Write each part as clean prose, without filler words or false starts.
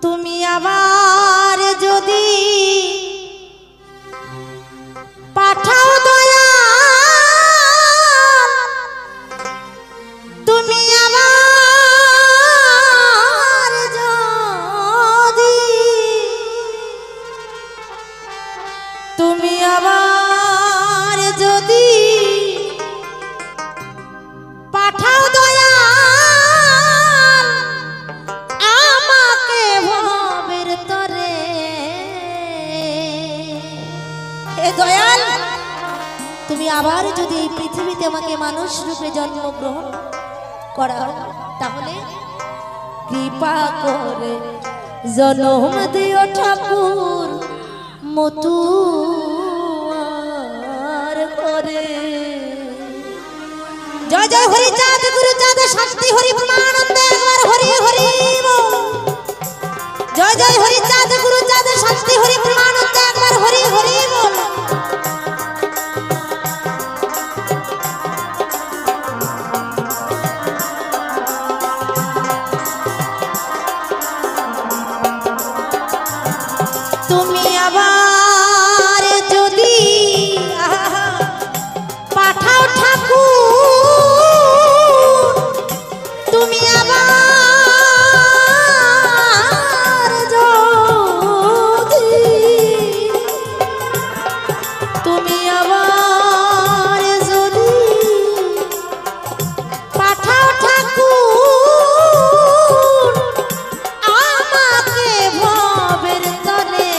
তুমি আবার যদি পাঠাও দয়া, তুমি আবার যদি, তুমি আবার যদি পাঠাও দয়া আমাকে ভবের তরে। হে দয়াল, তুমি আবার যদি এই পৃথিবীতে আমাকে মানুষ রূপে জন্মগ্রহণ করা তাহলে কৃপা করে জন্ম দিও ঠাকুর মতুয়ার করে। জয় জয় হরি চাঁদ গুরু চাঁদ শান্তি হরি পরমানন্দ একবার হরি হরি বল। জয় জয় হরি চাঁদ গুরু চাঁদ শান্তি হরি পরমানন্দ একবার হরি হরি বল। তুমি আবার যদি পাঠাও ঠাকুর, তুমি আবার যদি, তুমি আবার যদি পাঠাও ঠাকুর আমাকে ভবের তরে।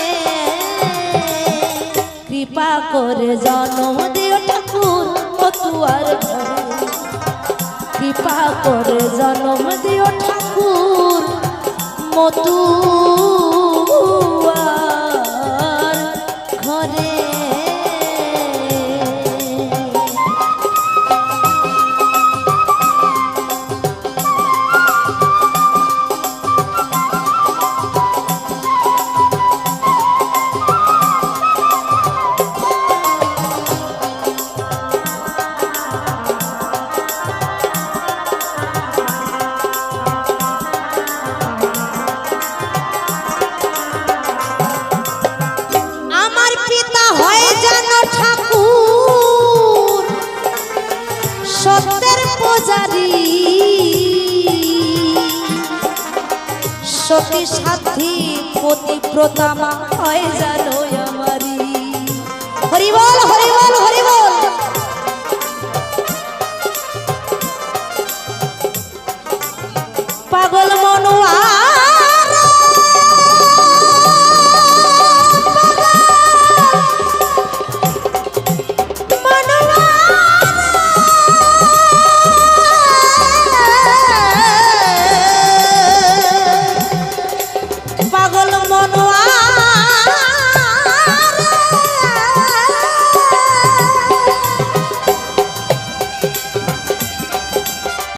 কৃপা করে জন্ম দিও ঠাকুর মতুয়ার ঘরে। কৃপা করে জন্ম দিও ঠাকুর মতুয়ার ঘরে। সত্যের পূজারি সতী সাধ্বী পতিব্রতা মা হয় জানো আমারি। হরি বল হরি বল।